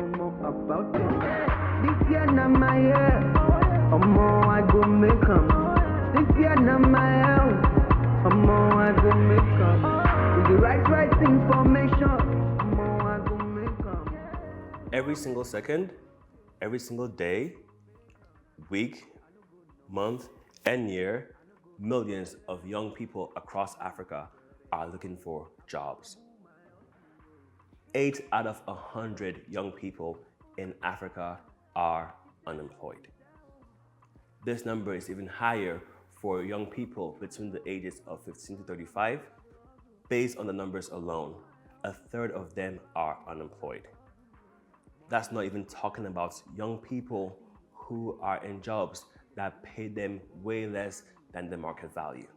know more about it. This year not my year. I go make 'em. This year not my year. I go make 'em. With the right information. I go make 'em. Every single second, every single day, week, month, and year, millions of young people across Africa are looking for jobs. 8 out of 100 young people in Africa are unemployed. This number is even higher for young people between the ages of 15 to 35. Based on the numbers alone, a third of them are unemployed. That's not even talking about young people who are in jobs that pay them way less than the market value.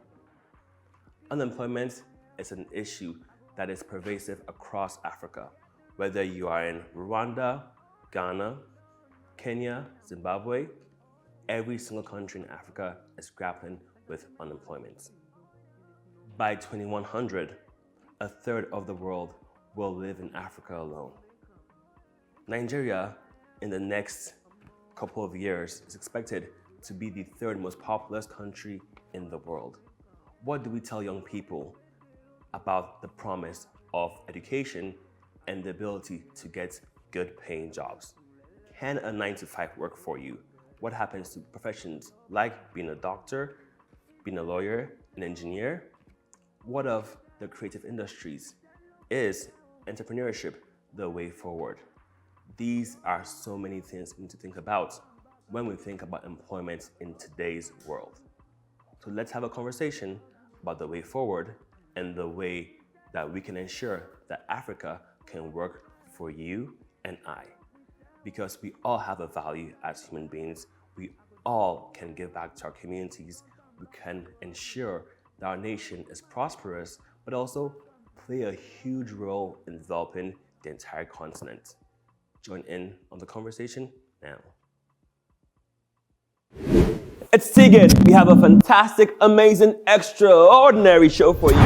Unemployment is an issue that is pervasive across Africa, whether you are in Rwanda, Ghana, Kenya, Zimbabwe. Every single country in Africa is grappling with unemployment. By 2100, a third of the world will live in Africa alone. Nigeria, in the next couple of years, is expected to be the third most populous country in the world. What do we tell young people about the promise of education and the ability to get good paying jobs? Can a 9-to-5 work for you? What happens to professions like being a doctor, being a lawyer, an engineer? What of the creative industries? Is entrepreneurship the way forward? These are so many things we need to think about when we think about employment in today's world. So let's have a conversation about the way forward and the way that we can ensure that Africa can work for you and I. Because we all have a value as human beings. We all can give back to our communities. We can ensure that our nation is prosperous, but also play a huge role in developing the entire continent. Join in on the conversation now. It's Tegan. We have a fantastic, amazing, extraordinary show for you.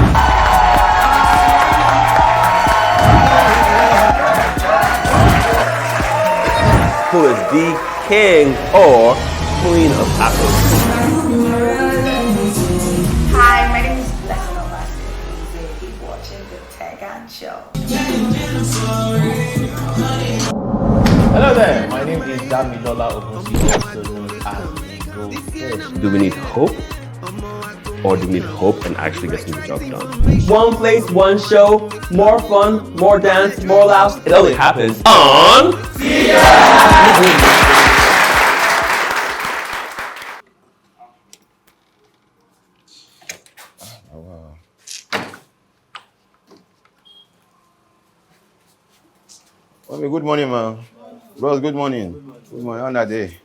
Who is the king or queen of Africa? Hi, my name is Blessing. Keep watching the Tegan show. Hello there, my name is Damilola Ogunsi, also known as Goldfish. Do we need hope? Or do we need hope and actually getting the job done? One place, one show, more fun, more dance, more laughs. It only happens on Good morning, man. Bros, good morning. Good morning. On that day.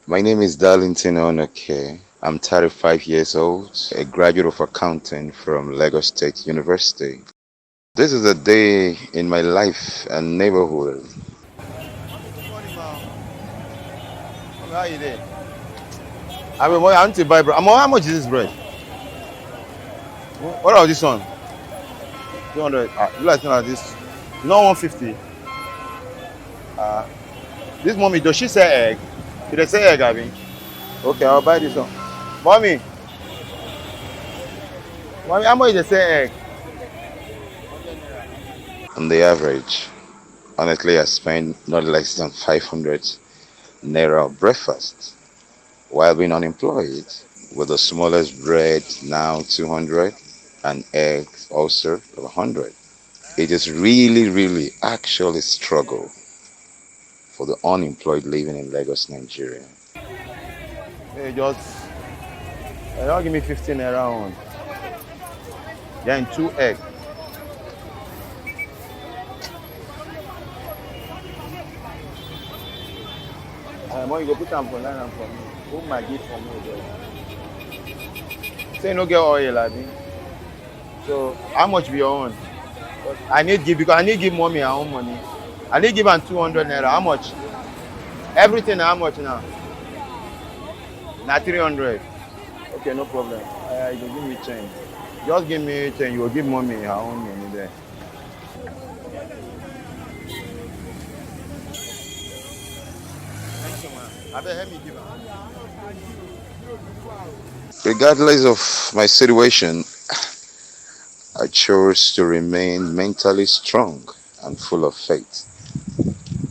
My name is Darlington. I'm 35 years old, a graduate of accounting from Lagos State University. This is a day in my life and neighborhood. Good morning, man. How are you doing? I need to buy bread. How much is this bread? What about this one? 200. You like this? Not 150. This mommy, does she say egg? Did they say egg, Abby? Okay, I'll buy this one. Mommy, how much they say egg? On the average, honestly, I spend not less than 500 naira on breakfast while being unemployed, with the smallest bread now 200 and eggs also 100. It is really actually struggle for the unemployed living in Lagos, Nigeria. Hey, just give me 15 around. Then 2 eggs. You go put them for line and for me. Who might give for me? Say no get oil, Abi. So how much be your own? I need give mommy her own money. I need give her 200 naira. How much? Everything how much now? Now 300. Okay, no problem. You give me change. Just give me change. You will give mommy her own money there. I bet help me give am. Regardless of my situation, I chose to remain mentally strong and full of faith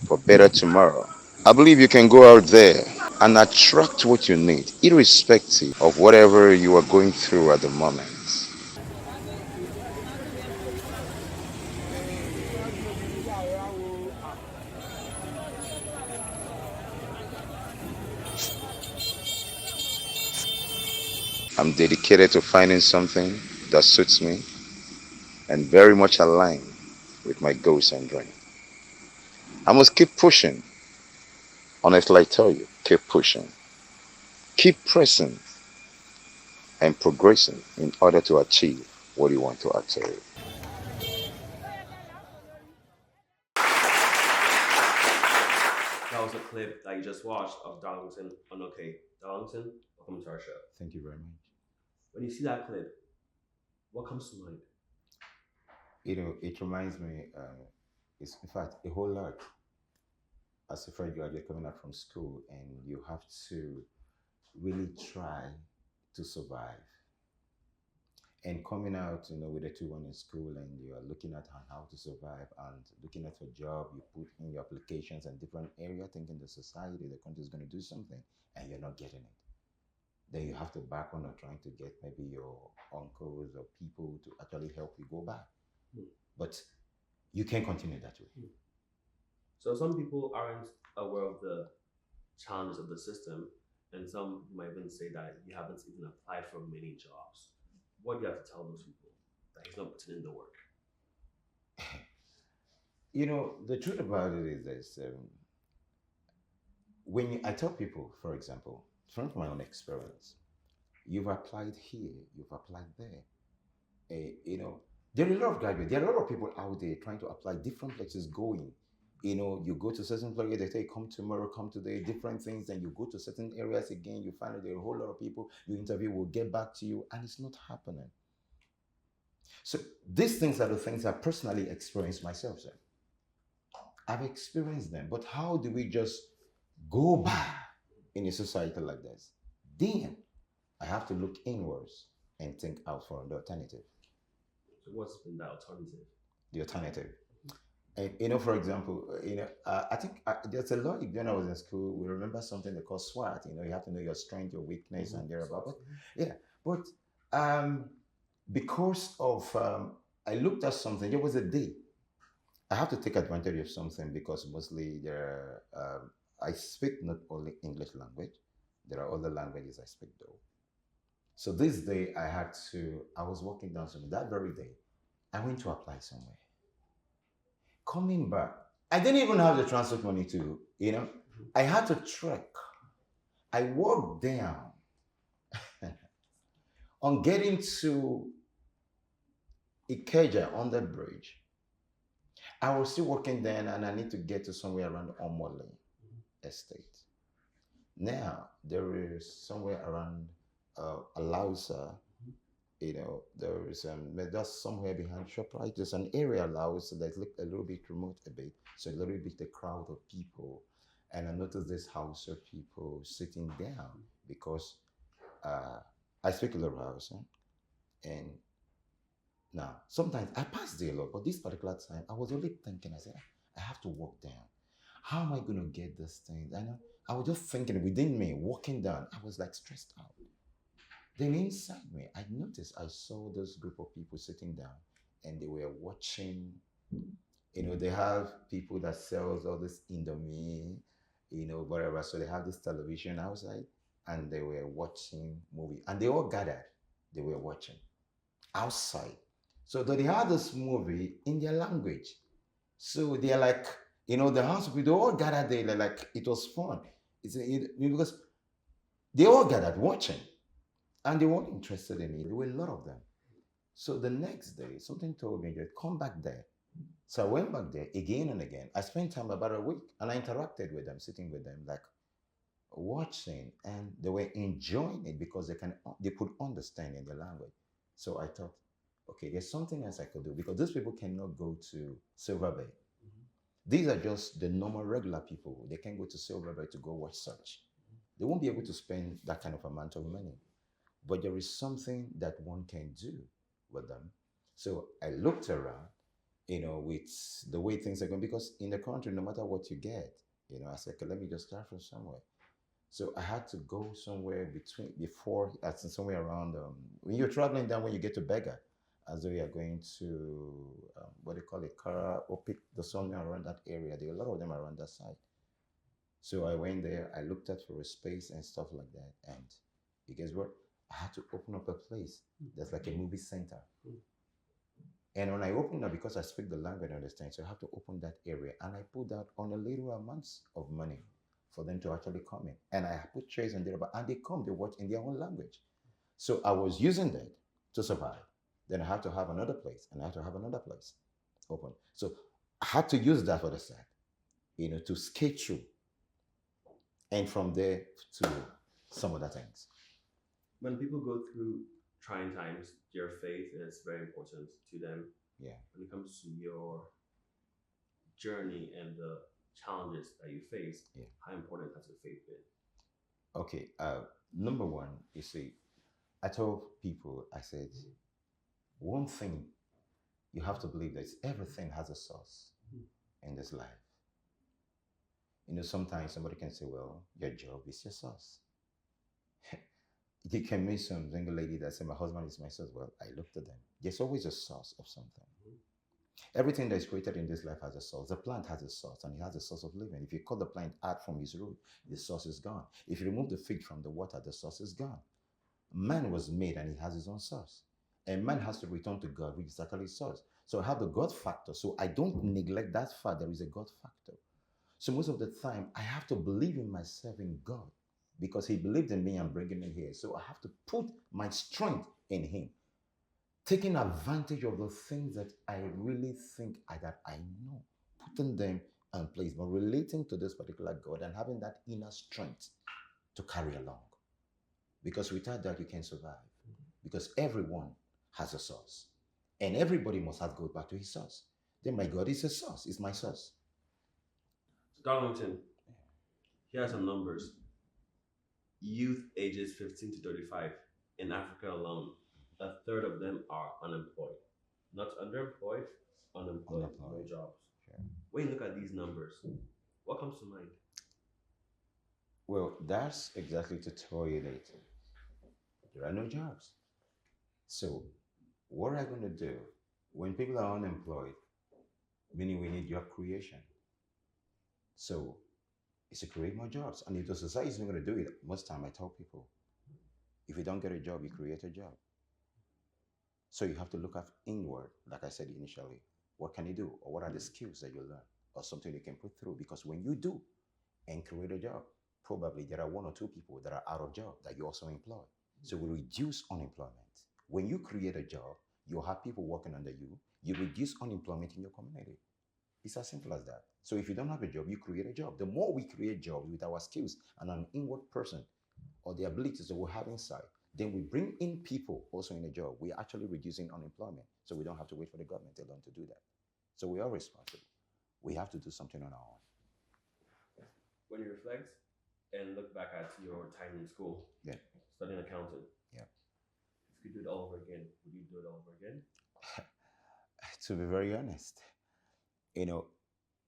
for better tomorrow. I believe you can go out there and attract what you need, irrespective of whatever you are going through at the moment. I'm dedicated to finding something that suits me and very much aligned with my goals and dreams. I must keep pushing. Honestly, I tell you, keep pushing. Keep pressing and progressing in order to achieve what you want to achieve. That was a clip that you just watched of Darlington on OK. Darlington, welcome to our show. Thank you very much. When you see that clip, what comes to mind? It reminds me, it's in fact a whole lot. As a fresh graduate coming out from school, and you have to really try to survive. And coming out, with a 2-1 in school, and you are looking at how to survive and looking at your job, you put in your applications and different area, thinking the society, the country is going to do something, and you're not getting it. Then you have to back on or trying to get maybe your uncles or people to actually help you go back. But you can't continue that way. So some people aren't aware of the challenges of the system, and some might even say that you haven't even applied for many jobs. What do you have to tell those people that he's not putting in the work? The truth about it is this: I tell people, for example, from my own experience, you've applied here, you've applied there. There are a lot of graduates, there are a lot of people out there trying to apply different places going. You go to certain places, they say, come tomorrow, come today, different things. Then you go to certain areas again, you find out there are a whole lot of people you interview will get back to you, and it's not happening. So these things are the things I personally experienced myself, sir. I've experienced them, but how do we just go back in a society like this? Then I have to look inwards and think out for the alternative. So what's been the alternative? The alternative. And for example, I think there's a lot. When I was in school, we remember something they call SWOT. You have to know your strength, your weakness, and thereabout. But yeah, but because of I looked at something. There was a day I have to take advantage of something because mostly I speak not only English language. There are other languages I speak though. So this day I was walking down somewhere. That very day, I went to apply somewhere. Coming back, I didn't even have the transport money to, I had to trek. I walked down on getting to Ikeja on that bridge. I was still working then and I need to get to somewhere around Omole Estate. Now, there is somewhere around Alausa, there is that's somewhere behind ShopRite. There's an area Laos that's a little bit remote a bit, so a little bit a crowd of people. And I noticed this house of people sitting down because I speak a little Hausa. And now, sometimes I pass there a lot, but this particular time, I was only thinking, I said, I have to walk down. How am I going to get this thing? I was just thinking within me, walking down, I was like stressed out. Then inside me, I saw this group of people sitting down and they were watching. They have people that sells all this Indomie, whatever. So they have this television outside and they were watching movie. And they all gathered. They were watching outside. So they had this movie in their language. So they're like, the house people, they all gathered there. Like, it was fun. Because they all gathered watching. And they weren't interested in it. There were a lot of them. So the next day, something told me, just come back there. So I went back there again and again. I spent time about a week and I interacted with them, sitting with them, like watching, and they were enjoying it because they could understand in their language. So I thought, okay, there's something else I could do because these people cannot go to Silver Bay. These are just the normal, regular people. They can go to Silver Bay to go watch such. They won't be able to spend that kind of amount of money. But there is something that one can do with them. So I looked around, with the way things are going, because in the country, no matter what you get, I said, okay, let me just start from somewhere. So I had to go somewhere before, as in somewhere around, when you're traveling down, when you get to Bega, as though you are going to, what they call it, Kara, or pick the somewhere around that area. There are a lot of them around that side. So I went there, I looked at for a space and stuff like that. And you guess what? I had to open up a place that's like a movie center. And when I opened up, because I speak the language and understand, so I have to open that area. And I put that on a little amounts of money for them to actually come in. And I put chairs and and they come, they watch in their own language. So I was using that to survive. Then I had to have another place, and I had to have another place open. So I had to use that for the start, to sketch you. And from there to some other things. When people go through trying times, your faith is very important to them. Yeah. When it comes to your journey and the challenges that you face, Yeah. how important has your faith been? Okay. Number one, you see, I told people, I said, one thing you have to believe that everything has a source in this life. Sometimes somebody can say, well, your job is your source. You can meet some single lady that say, my husband is my source. Well, I looked at them. There's always a source of something. Everything that is created in this life has a source. The plant has a source, and it has a source of living. If you cut the plant out from its root, the source is gone. If you remove the fig from the water, the source is gone. Man was made, and he has his own source. And man has to return to God, which is actually his source. So I have the God factor. So I don't neglect that fact. There is a God factor. So most of the time, I have to believe in myself, in God, because he believed in me and bringing me here. So I have to put my strength in him, taking advantage of the things that I really think that I know, putting them in place, but relating to this particular God and having that inner strength to carry along. Because without that, you can't survive. Because everyone has a source. And everybody must have to go back to his source. Then my God is a source, it's my source. Darlington, here are some numbers. Youth ages 15 to 35 in Africa alone, a third of them are unemployed. Not underemployed, unemployed. No jobs. Sure. When you look at these numbers, what comes to mind? Well, that's exactly to tell you that there are no jobs. So, what are you going to do when people are unemployed? Meaning we need job creation. So, it's to create more jobs. And if the society is not going to do it, most time I tell people, if you don't get a job, you create a job. So you have to look at inward, like I said initially. What can you do? Or what are the skills that you learn? Or something you can put through? Because when you do and create a job, probably there are one or two people that are out of job that you also employ. So we reduce unemployment. When you create a job, you have people working under you. You reduce unemployment in your community. It's as simple as that. So if you don't have a job, you create a job. The more we create jobs with our skills and an inward person or the abilities that we have inside, then we bring in people also in a job. We're actually reducing unemployment. So we don't have to wait for the government alone to do that. So we are responsible. We have to do something on our own. When you reflect and look back at your time in school, studying accounting, if you could do it all over again, would you do it all over again? To be very honest,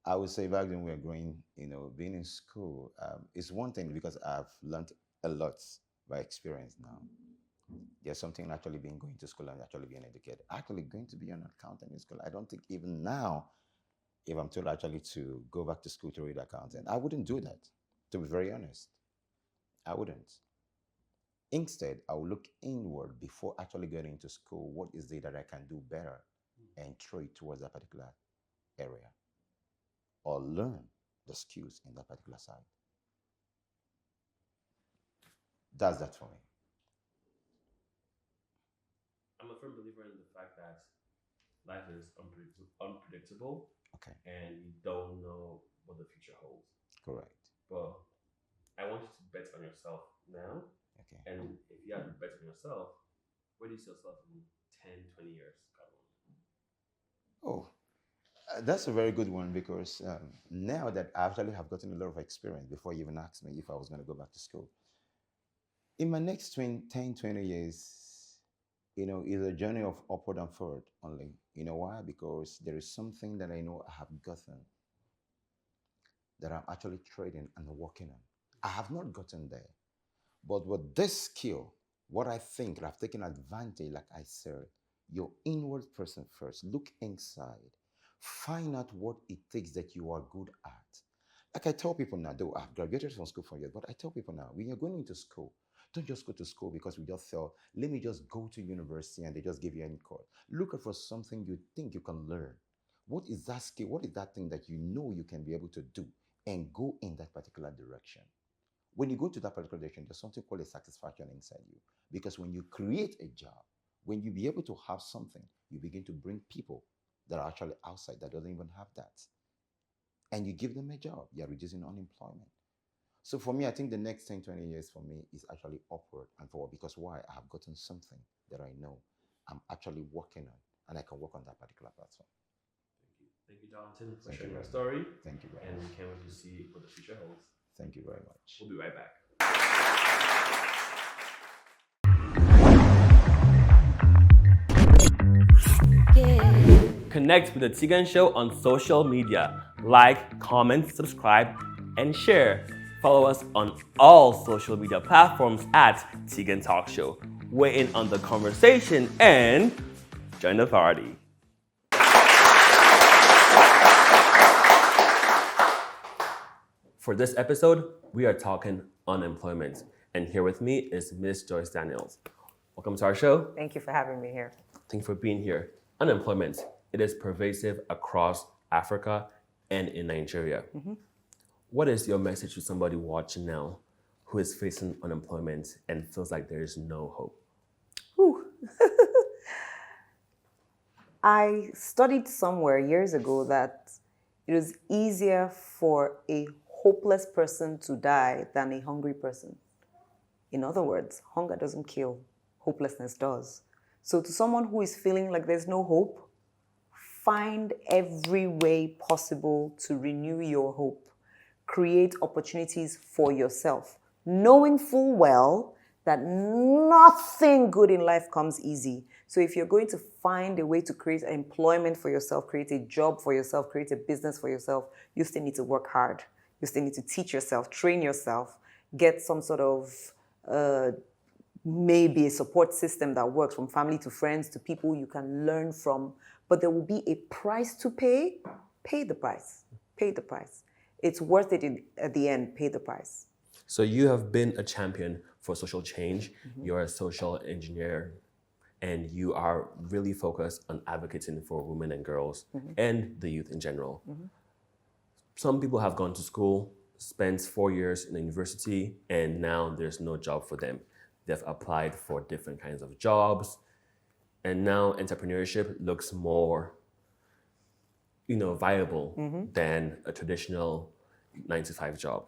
I would say back when we were growing, being in school, it's one thing because I've learned a lot by experience now. There's something actually being going to school and actually being educated. Actually going to be an accountant in school. I don't think even now, if I'm told actually to go back to school to read accounting, I wouldn't do that, to be very honest. I wouldn't. Instead, I will look inward before actually getting into school. What is it that I can do better and throw it towards that particular area or learn the skills in that particular side. That's that for me. I'm a firm believer in the fact that life is unpredictable. Okay. And you don't know what the future holds. Correct. But I want you to bet on yourself now. Okay. And if you have to bet on yourself, where do you see yourself in 10, 20 years? Oh, that's a very good one because now that I actually have gotten a lot of experience before you even asked me if I was going to go back to school. In my next 10, 20 years, is a journey of upward and forward only. You know why? Because there is something that I know I have gotten that I'm actually trading and working on. I have not gotten there. But with this skill, what I think I've taken advantage, like I said, your inward person first. Look inside. Find out what it takes that you are good at. Like I tell people now, though I've graduated from school for years, but I tell people now, when you're going into school, don't just go to school because we just felt, let me just go to university and they just give you any course. Look for something you think you can learn. What is that skill? What is that thing that you know you can be able to do and go in that particular direction? When you go to that particular direction, there's something called a satisfaction inside you. Because when you create a job, when you be able to have something, you begin to bring people that are actually outside that doesn't even have that. And you give them a job. You're reducing unemployment. So for me, I think the next 10, 20 years for me is actually upward and forward. Because why? I have gotten something that I know I'm actually working on, and I can work on that particular platform. Thank you, Darlington, for sharing your story. Thank you very and much. we can't wait to see what the future holds. Thank you very much. We'll be right back. Connect with the Tegan Show on social media. Like, comment, subscribe, and share. Follow us on all social media platforms at Tegan Talk Show. Weigh in on the conversation and join the party. For this episode, we are talking unemployment. And here with me is Miss Joyce Daniels. Welcome to our show. Thank you for having me here. Thank you for being here. Unemployment, it is pervasive across Africa and in Nigeria. Mm-hmm. What is your message to somebody watching now who is facing unemployment and feels like there is no hope? I studied somewhere years ago that it was easier for a hopeless person to die than a hungry person. In other words, hunger doesn't kill, hopelessness does. So to someone who is feeling like there's no hope, find every way possible to renew your hope. Create opportunities for yourself, knowing full well that nothing good in life comes easy. So if you're going to find a way to create employment for yourself, create a job for yourself, create a business for yourself, you still need to work hard. You still need to teach yourself, train yourself, get some sort of maybe a support system that works, from family to friends to people you can learn from. But there will be a price to pay. Pay the price. Pay the price. It's worth it at the end. Pay the price. So you have been a champion for social change. Mm-hmm. You're a social engineer, and you are really focused on advocating for women and girls and the youth in general. Mm-hmm. Some people have gone to school, spent 4 years in the university, and now there's no job for them. They've applied for different kinds of jobs, and now entrepreneurship looks more, viable than a traditional 9-to-5 job.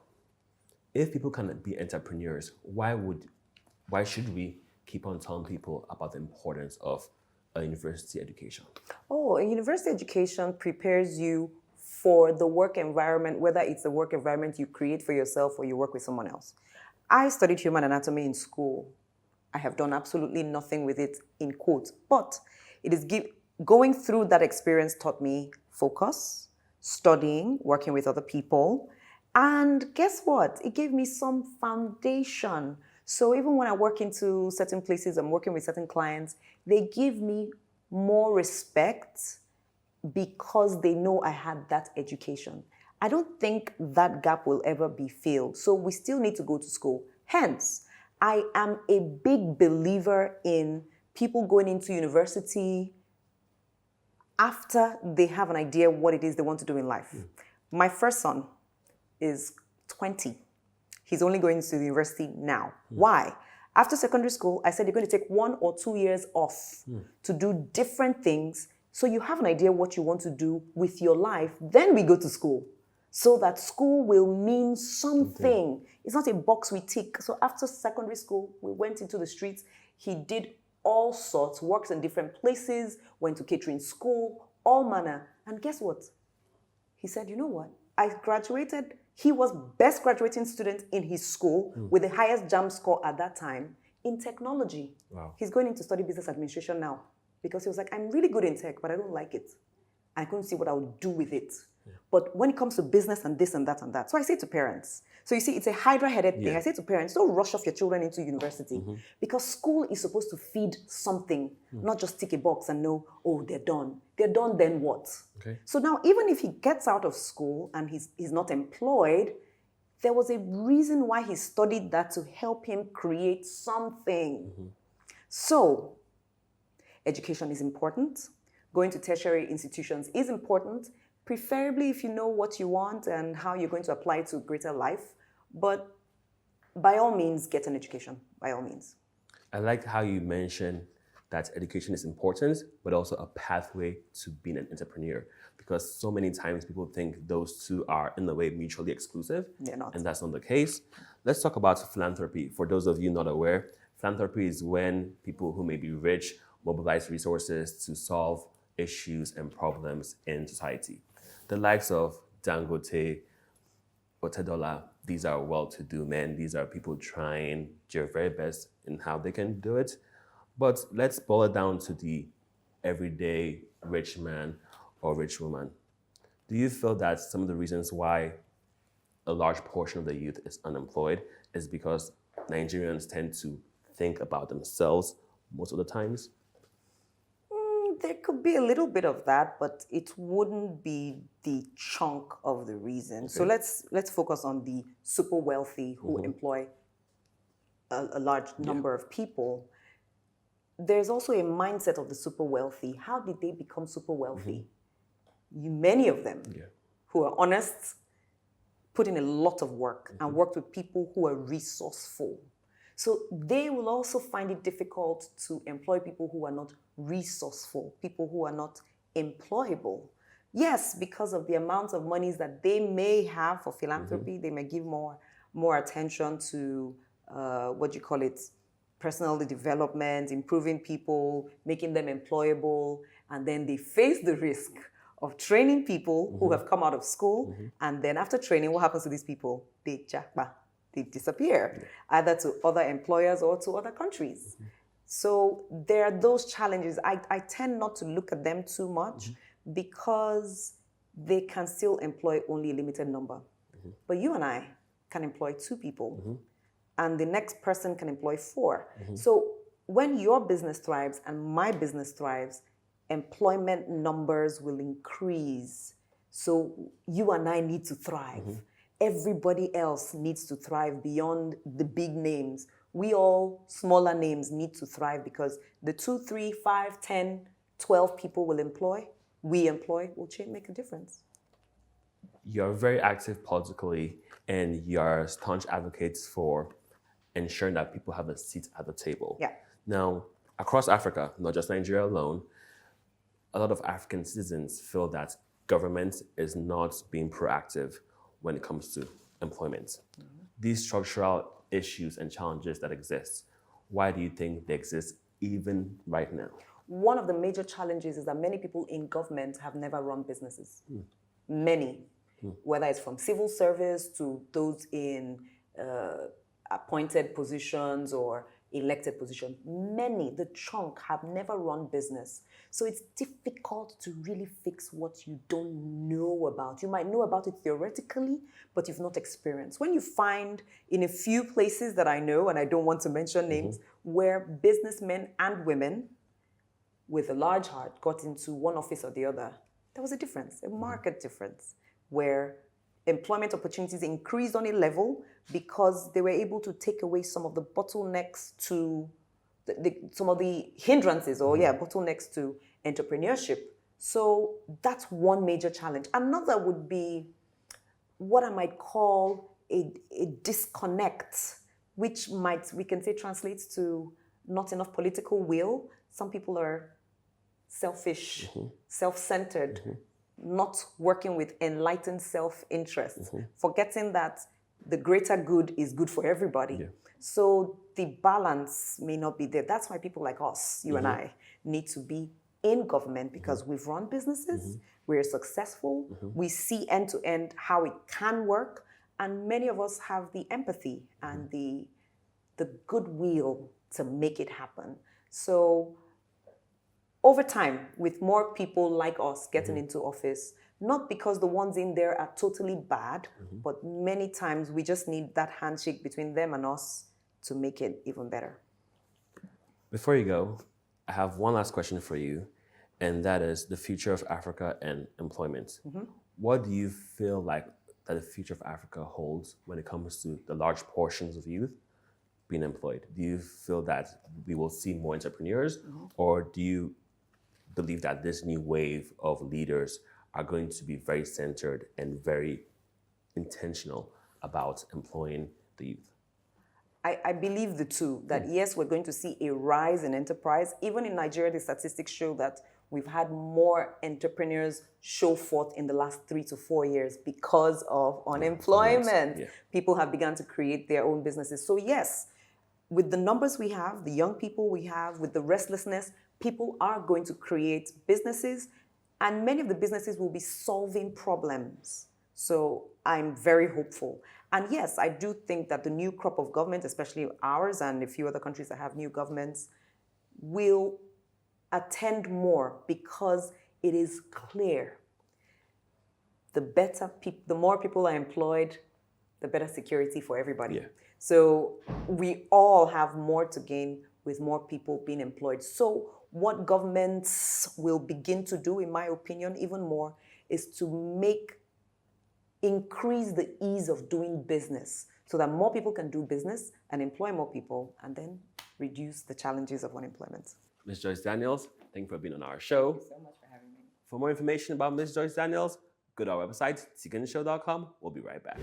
If people can be entrepreneurs, why should we keep on telling people about the importance of a university education? Oh, a university education prepares you for the work environment, whether it's the work environment you create for yourself or you work with someone else. I studied human anatomy in school. I have done absolutely nothing with it, in quotes, but it is going through that experience taught me focus, studying, working with other people, and guess what? It gave me some foundation. So even when I work into certain places, I'm working with certain clients, they give me more respect because they know I had that education. I don't think that gap will ever be filled. So we still need to go to school. Hence, I am a big believer in people going into university after they have an idea what it is they want to do in life. My first son is 20. He's only going to the university now. Why? After secondary school, I said you're going to take 1 or 2 years off to do different things so you have an idea what you want to do with your life. Then we go to school so that school will mean something. It's not a box we tick. So after secondary school, we went into the streets. He did all sorts, works in different places, went to catering school, all manner. And guess what? He said, you know what? I graduated He was best graduating student in his school with the highest JAM score at that time in technology. Wow. He's going in to study business administration now because he was like, I'm really good in tech, but I don't like it. I couldn't see what I would do with it. But when it comes to business and this and that and that, so I say to parents, so you see, it's a hydra-headed thing. I say to parents, don't rush off your children into university because school is supposed to feed something, not just tick a box and know, oh, they're done. They're done, then what? Okay. So now, even if he gets out of school and he's not employed, there was a reason why he studied that to help him create something. So, education is important. Going to tertiary institutions is important, preferably if you know what you want and how you're going to apply it to greater life. But by all means, get an education, by all means. I like how you mentioned that education is important, but also a pathway to being an entrepreneur. Because so many times people think those two are, in a way, mutually exclusive. They're not. And that's not the case. Let's talk about philanthropy. For those of you not aware, philanthropy is when people who may be rich mobilize resources to solve issues and problems in society. The likes of Dangote, Otedola, these are well-to-do men. These are people trying their very best in how they can do it. But let's boil it down to the everyday rich man or rich woman. Do you feel that some of the reasons why a large portion of the youth is unemployed is because Nigerians tend to think about themselves most of the times? There could be a little bit of that, but it wouldn't be the chunk of the reason. So let's focus on the super wealthy who employ a large number of people. There's also a mindset of the super wealthy. How did they become super wealthy? Many of them who are honest, put in a lot of work and worked with people who are resourceful. So they will also find it difficult to employ people who are not resourceful, people who are not employable. Yes, because of the amount of monies that they may have for philanthropy, they may give more attention to personal development, improving people, making them employable, and then they face the risk of training people who have come out of school, and then after training, what happens to these people? They disappear, either to other employers or to other countries. So there are those challenges. I tend not to look at them too much because they can still employ only a limited number. But you and I can employ 2 people, and the next person can employ 4. So when your business thrives and my business thrives, employment numbers will increase. So you and I need to thrive. Everybody else needs to thrive beyond the big names. We all, smaller names, need to thrive because the 2, 3, 5, 10, 12 people will make a difference. You're very active politically and you're staunch advocates for ensuring that people have a seat at the table. Yeah. Now, across Africa, not just Nigeria alone, a lot of African citizens feel that government is not being proactive when it comes to employment. These structural issues and challenges that exist, why do you think they exist even right now? One of the major challenges is that many people in government have never run businesses. Many, whether it's from civil service to those in appointed positions or elected positions. Many, the chunk, have never run business. So it's difficult to really fix what you don't know about. You might know about it theoretically, but you've not experienced. When you find in a few places that I know, and I don't want to mention names, where businessmen and women with a large heart got into one office or the other, there was a difference, a market difference, where employment opportunities increased on a level because they were able to take away some of the bottlenecks to some of the hindrances bottlenecks to entrepreneurship. So that's one major challenge. Another would be what I might call a disconnect, which we can say translates to not enough political will. Some people are selfish, self-centered, not working with enlightened self-interest, forgetting that the greater good is good for everybody. So the balance may not be there. That's why people like us, you and I, need to be in government because we've run businesses, we're successful, we see end to end how it can work, And many of us have the empathy and the goodwill to make it happen. So over time, with more people like us getting into office, not because the ones in there are totally bad, but many times we just need that handshake between them and us to make it even better. Before you go, I have one last question for you, and that is the future of Africa and employment. What do you feel like that the future of Africa holds when it comes to the large portions of youth being employed? Do you feel that we will see more entrepreneurs, or do you believe that this new wave of leaders are going to be very centered and very intentional about employing the youth? I believe the two, that yes, we're going to see a rise in enterprise. Even in Nigeria, the statistics show that we've had more entrepreneurs show forth in the last 3 to 4 years because of unemployment. Yeah. People have begun to create their own businesses. So yes, with the numbers we have, the young people we have, with the restlessness, people are going to create businesses, and many of the businesses will be solving problems. So I'm very hopeful. And yes, I do think that the new crop of government, especially ours and a few other countries that have new governments, will attend more because it is clear. The more people are employed, the better security for everybody. Yeah. So we all have more to gain with more people being employed. So what governments will begin to do, in my opinion, even more, is to increase the ease of doing business so that more people can do business and employ more people and then reduce the challenges of unemployment. Ms. Joyce Daniels, thank you for being on our show. Thank you so much for having me. For more information about Ms. Joyce Daniels, go to our website, teganshow.com. We'll be right back.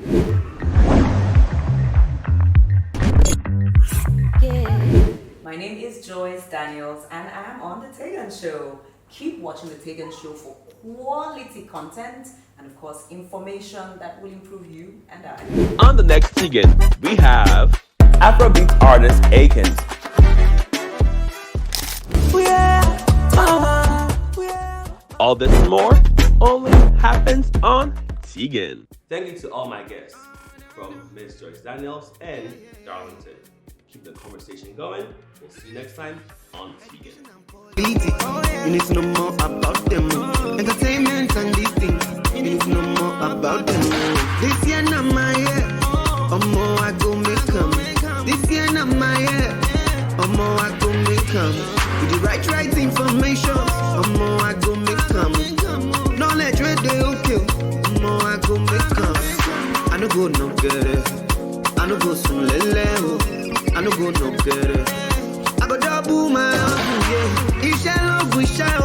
My name is Joyce Daniels and I am on The Tegan Show. Keep watching The Tegan Show for quality content and of course information that will improve you and I. On the next Tegan, we have Afrobeat artist Akins. All this and more only happens on Tegan. Thank you to all my guests from Ms. Joyce Daniels and Darlington. Keep the conversation going. We'll see you next time on Tegan. You need to know more about them. Entertainment and these things. You need to know more about them. This year not my year. More I go make come. This year not my year. More I go make come. With the right information. More I go make come. Knowledge where they okay. More I go make come. I no go no get it. I no go soon lele. I no go no get it. I go double my yeah. It shall we shall.